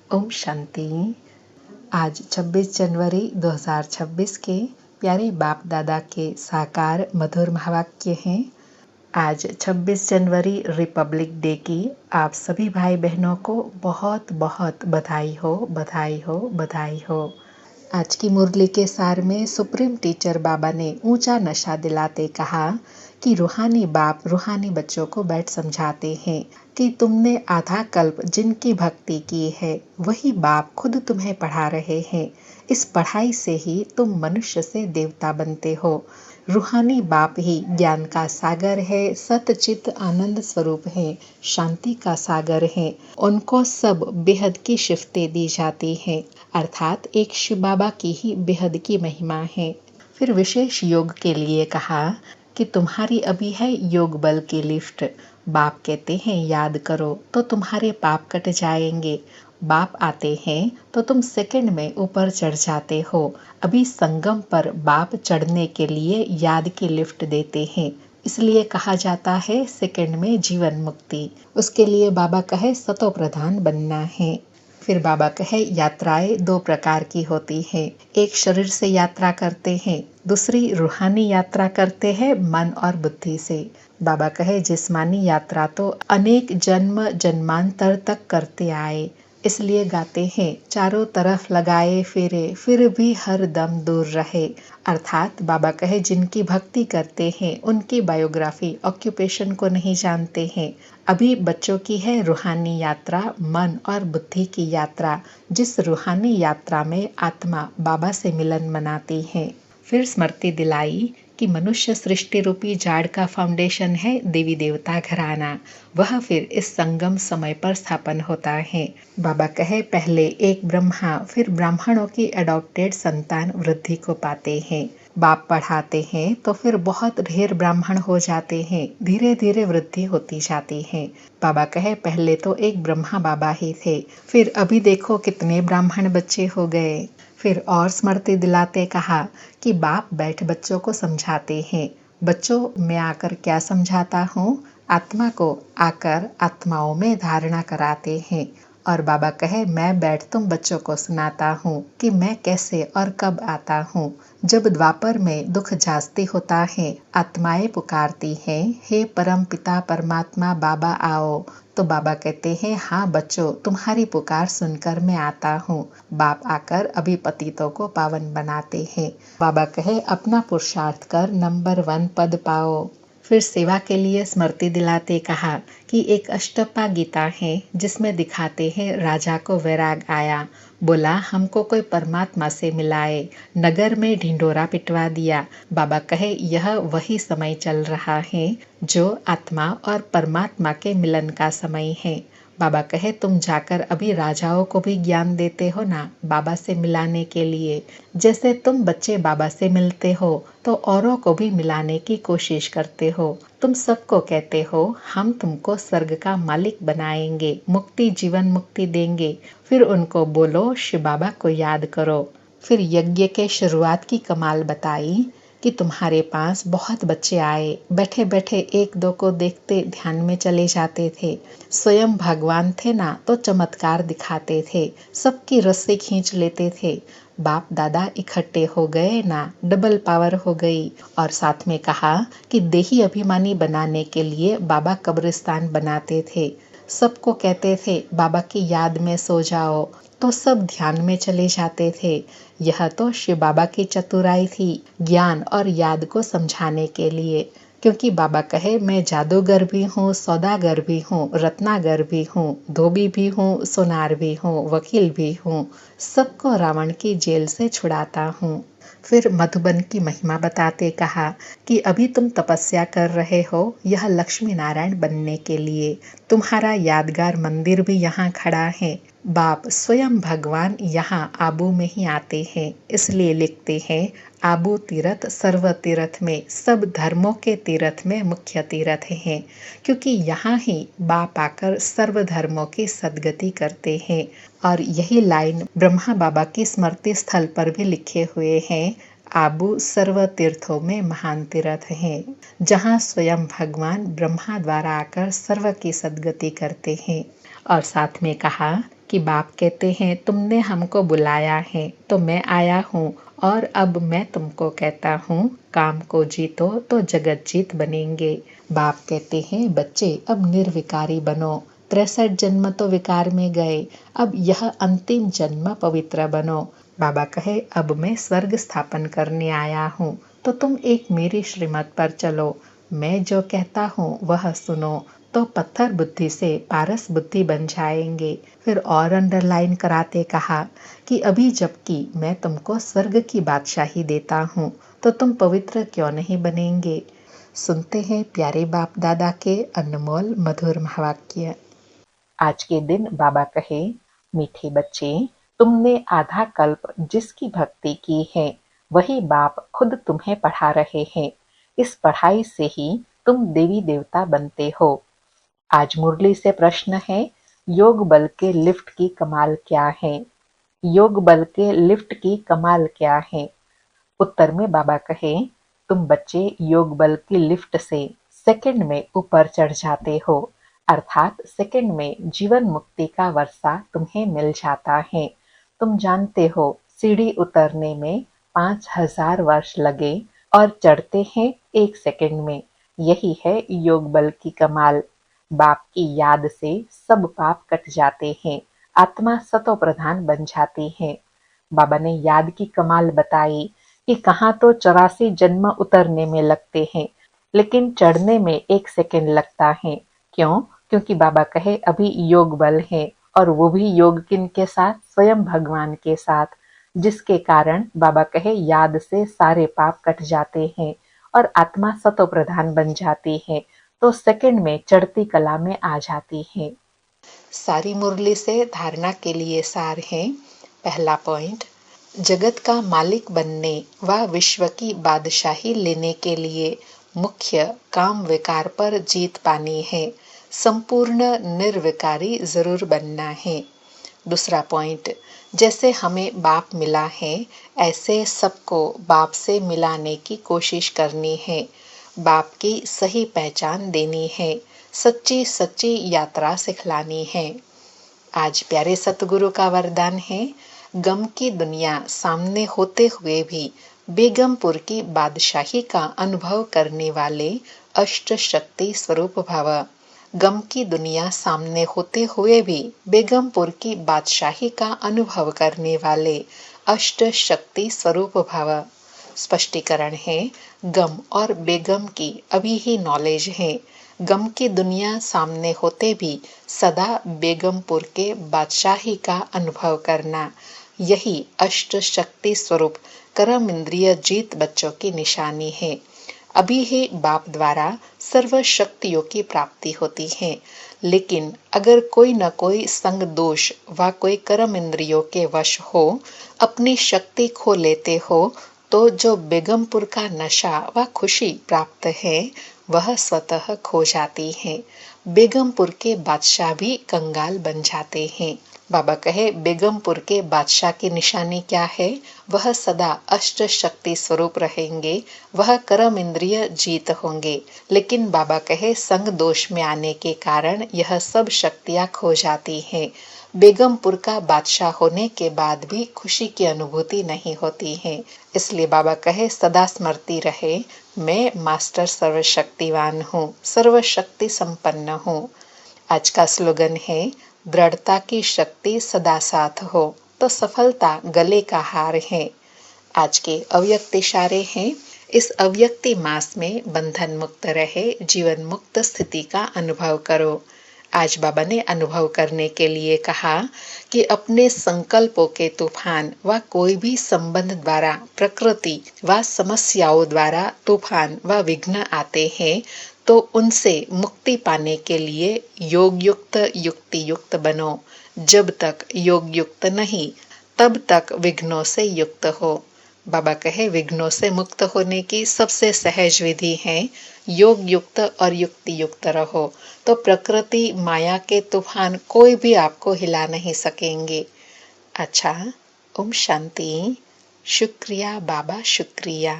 ओम शांति। आज 26 जनवरी 2026 के प्यारे बाप दादा के साकार मधुर महावाक्य हैं। आज 26 जनवरी रिपब्लिक डे की आप सभी भाई बहनों को बहुत बहुत बधाई हो, बधाई हो, बधाई हो। आज की मुरली के सार में सुप्रीम टीचर बाबा ने ऊंचा नशा दिलाते कहा कि रूहानी बाप रूहानी बच्चों को बैठ समझाते हैं कि तुमने आधा कल्प जिनकी भक्ति की है वही बाप खुद तुम्हें पढ़ा रहे हैं। इस पढ़ाई से ही तुम मनुष्य से देवता बनते हो। रूहानी बाप ही ज्ञान का सागर है, सतचित आनंद स्वरूप है, शांति का सागर है। उनको सब बेहद की शिफ्तें दी जाती हैं, अर्थात एक शिव बाबा की ही बेहद की महिमा है। फिर विशेष योग के लिए कहा कि तुम्हारी अभी है योग बल की लिफ्ट। बाप कहते हैं याद करो तो तुम्हारे पाप कट जाएंगे। बाप आते हैं तो तुम सेकंड में ऊपर चढ़ जाते हो। अभी संगम पर बाप चढ़ने के लिए याद की लिफ्ट देते हैं, इसलिए कहा जाता है सेकंड में जीवन मुक्ति। उसके लिए बाबा कहे सतो प्रधान बनना है। फिर बाबा कहे यात्राएं दो प्रकार की होती हैं, एक शरीर से यात्रा करते हैं, दूसरी रूहानी यात्रा करते हैं मन और बुद्धि से। बाबा कहे जिस्मानी यात्रा तो अनेक जन्म जन्मांतर तक करते आए, इसलिए गाते हैं चारों तरफ लगाए फिरे फिर भी हर दम दूर रहे। अर्थात बाबा कहे जिनकी भक्ति करते हैं उनकी बायोग्राफी ऑक्यूपेशन को नहीं जानते हैं। अभी बच्चों की है रूहानी यात्रा, मन और बुद्धि की यात्रा, जिस रूहानी यात्रा में आत्मा बाबा से मिलन मनाती है। फिर स्मृति दिलाई कि मनुष्य सृष्टि रूपी जाड़ का फाउंडेशन है देवी देवता घराना, वह फिर इस संगम समय पर स्थापन होता है। बाबा कहे पहले एक ब्रह्मा फिर ब्राह्मणों की अडॉप्टेड संतान वृद्धि को पाते हैं। बाप पढ़ाते हैं तो फिर बहुत ढेर ब्राह्मण हो जाते हैं, धीरे धीरे वृद्धि होती जाती है। बाबा कहे पहले तो एक ब्रह्मा बाबा ही थे, फिर अभी देखो कितने ब्राह्मण बच्चे हो गए। फिर और स्मृति दिलाते कहा कि बाप बैठ बच्चों को समझाते हैं। बच्चों मैं आकर क्या समझाता हूँ, आत्मा को आकर आत्माओं में धारणा कराते हैं। और बाबा कहे मैं बैठ तुम बच्चों को सुनाता हूँ कि मैं कैसे और कब आता हूँ। जब द्वापर में दुख जास्ती होता है, आत्माएं पुकारती हैं हे परम पिता परमात्मा बाबा आओ, तो बाबा कहते हैं हाँ बच्चों तुम्हारी पुकार सुनकर मैं आता हूँ। बाप आकर अभी पतितों को पावन बनाते हैं। बाबा कहे अपना पुरुषार्थ कर नंबर 1 पद पाओ। फिर सेवा के लिए स्मृति दिलाते कहा कि एक अष्टपा गीता है जिसमें दिखाते हैं राजा को वैराग आया, बोला हमको कोई परमात्मा से मिलाए, नगर में ढिंढोरा पिटवा दिया। बाबा कहे यह वही समय चल रहा है जो आत्मा और परमात्मा के मिलन का समय है। बाबा कहे तुम जाकर अभी राजाओं को भी ज्ञान देते हो ना बाबा से मिलाने के लिए। जैसे तुम बच्चे बाबा से मिलते हो तो औरों को भी मिलाने की कोशिश करते हो। तुम सबको कहते हो हम तुमको स्वर्ग का मालिक बनाएंगे, मुक्ति जीवन मुक्ति देंगे। फिर उनको बोलो शिव बाबा को याद करो। फिर यज्ञ के शुरुआत की कमाल बताई कि तुम्हारे पास बहुत बच्चे आए, बैठे बैठे एक दो को देखते ध्यान में चले जाते थे। स्वयं भगवान थे ना तो चमत्कार दिखाते थे, सबकी रस्सी खींच लेते थे। बाप दादा इकट्ठे हो गए ना, डबल पावर हो गई। और साथ में कहा कि देही अभिमानी बनाने के लिए बाबा कब्रिस्तान बनाते थे। सबको कहते थे बाबा की याद में सो जाओ, तो सब ध्यान में चले जाते थे। यह तो शिव बाबा की चतुराई थी ज्ञान और याद को समझाने के लिए, क्योंकि बाबा कहे मैं जादूगर भी हूँ, सौदागर भी हूँ, रत्नागर भी हूँ, धोबी भी हूँ, सोनार भी हूँ, वकील भी हूँ, सबको रावण की जेल से छुड़ाता हूँ। फिर मधुबन की महिमा बताते कहा कि अभी तुम तपस्या कर रहे हो यह लक्ष्मी नारायण बनने के लिए। तुम्हारा यादगार मंदिर भी यहाँ खड़ा है। बाप स्वयं भगवान यहाँ आबू में ही आते हैं, इसलिए लिखते हैं आबू तीर्थ सर्व तीर्थ में, सब धर्मों के तीर्थ में मुख्य तीर्थ हैं, क्योंकि यहाँ ही बाप आकर सर्व धर्मों की सद्गति करते हैं। और यही लाइन ब्रह्मा बाबा की स्मृति स्थल पर भी लिखे हुए हैं, आबू सर्व तीर्थों में महान तीर्थ है, जहाँ स्वयं भगवान ब्रह्मा द्वारा आकर सर्व की सद्गति करते हैं। और साथ में कहा कि बाप कहते हैं तुमने हमको बुलाया है तो मैं आया हूँ और अब मैं तुमको कहता हूँ काम को जीतो तो जगत जीत बनेंगे। बाप कहते हैं बच्चे अब निर्विकारी बनो, 63 जन्म तो विकार में गए, अब यह अंतिम जन्म पवित्र बनो। बाबा कहे अब मैं स्वर्ग स्थापन करने आया हूँ तो तुम एक मेरी श्रीमत पर चलो, मैं जो कहता हूँ वह सुनो तो पत्थर बुद्धि से पारस बुद्धि बन जाएंगे। फिर और अंडरलाइन कराते कहा कि अभी जबकि मैं तुमको स्वर्ग की बादशाही देता हूँ तो तुम पवित्र क्यों नहीं बनेंगे। सुनते हैं प्यारे बाप दादा के अनमोल मधुर महावाक्य। आज के दिन बाबा कहे मीठे बच्चे, तुमने आधा कल्प जिसकी भक्ति की है वही बाप खुद तुम्हें पढ़ा रहे हैं। इस पढ़ाई से ही तुम देवी देवता बनते हो। आज मुरली से प्रश्न है, योग बल के लिफ्ट की कमाल क्या है? योग बल के लिफ्ट की कमाल क्या है? उत्तर में बाबा कहे, तुम बच्चे योग बल की लिफ्ट से सेकंड में ऊपर चढ़ जाते हो, अर्थात सेकंड में जीवन मुक्ति का वर्षा तुम्हें मिल जाता है। तुम जानते हो सीढ़ी उतरने में 5000 वर्ष लगे और चढ़ते हैं 1 सेकंड में। यही है योग बल की कमाल। बाप की याद से सब पाप कट जाते हैं, आत्मा सतो प्रधान बन जाती है। बाबा ने याद की कमाल बताई कि कहाँ तो 84 जन्म उतरने में लगते हैं लेकिन चढ़ने में 1 सेकंड लगता है। क्यों? क्योंकि बाबा कहे अभी योग बल है और वो भी योग किन के साथ? स्वयं भगवान के साथ, जिसके कारण बाबा कहे याद से सारे पाप कट जाते हैं और आत्मा सतो प्रधान बन जाती है तो सेकंड में चढ़ती कला में आ जाती है। सारी मुरली से धारणा के लिए सार है। पहला पॉइंट, जगत का मालिक बनने व विश्व की बादशाही लेने के लिए मुख्य काम विकार पर जीत पानी है, संपूर्ण निर्विकारी जरूर बनना है। दूसरा पॉइंट, जैसे हमें बाप मिला है ऐसे सबको बाप से मिलाने की कोशिश करनी है, बाप की सही पहचान देनी है, सच्ची सच्ची यात्रा सिखलानी है। आज प्यारे सतगुरु का वरदान है, गम की दुनिया सामने होते हुए भी बेगमपुर की बादशाही का अनुभव करने वाले अष्ट शक्ति स्वरूप भव। गम की दुनिया सामने होते हुए भी बेगमपुर की बादशाही का अनुभव करने वाले अष्ट शक्ति स्वरूप भव। स्पष्टीकरण है, गम और बेगम की अभी ही नॉलेज है। गम की दुनिया सामने होते भी सदा बेगमपुर के बादशाही का अनुभव करना, यही अष्ट शक्ति स्वरूप कर्म इंद्रिय जीत बच्चों की निशानी है। अभी ही बाप द्वारा सर्व शक्तियों की प्राप्ति होती है, लेकिन अगर कोई न कोई संग दोष व कोई कर्म इंद्रियों के वश हो, अपनी शक्ति खो लेते हो तो जो बेगमपुर का नशा व खुशी प्राप्त है वह स्वतः खो जाती है। बेगमपुर के बादशाह भी कंगाल बन जाते हैं। बाबा कहे बेगमपुर के बादशाह की निशानी क्या है? वह सदा अष्ट शक्ति स्वरूप रहेंगे, वह कर्म इंद्रिय जीत होंगे। लेकिन बाबा कहे संग दोष में आने के कारण यह सब शक्तियां खो जाती हैं। बेगमपुर का बादशाह होने के बाद भी खुशी की अनुभूति नहीं होती है। इसलिए बाबा कहे सदा स्मृति रहे, मैं मास्टर सर्वशक्तिवान हूँ, सर्वशक्ति संपन्न हूँ। आज का स्लोगन है, दृढ़ता की शक्ति सदा साथ हो तो सफलता गले का हार है। आज के अव्यक्त इशारे हैं, इस अव्यक्ति मास में बंधन मुक्त रहे, जीवन मुक्त स्थिति का अनुभव करो। आज बाबा ने अनुभव करने के लिए कहा कि अपने संकल्पों के तूफान व कोई भी संबंध द्वारा, प्रकृति व समस्याओं द्वारा तूफान व विघ्न आते हैं तो उनसे मुक्ति पाने के लिए योग युक्त युक्ति युक्त बनो। जब तक योग युक्त नहीं तब तक विघ्नों से युक्त हो। बाबा कहे विघ्नों से मुक्त होने की सबसे सहज विधि है योग युक्त और युक्ति युक्त रहो, तो प्रकृति माया के तूफान कोई भी आपको हिला नहीं सकेंगे। अच्छा, ओम शांति। शुक्रिया बाबा, शुक्रिया।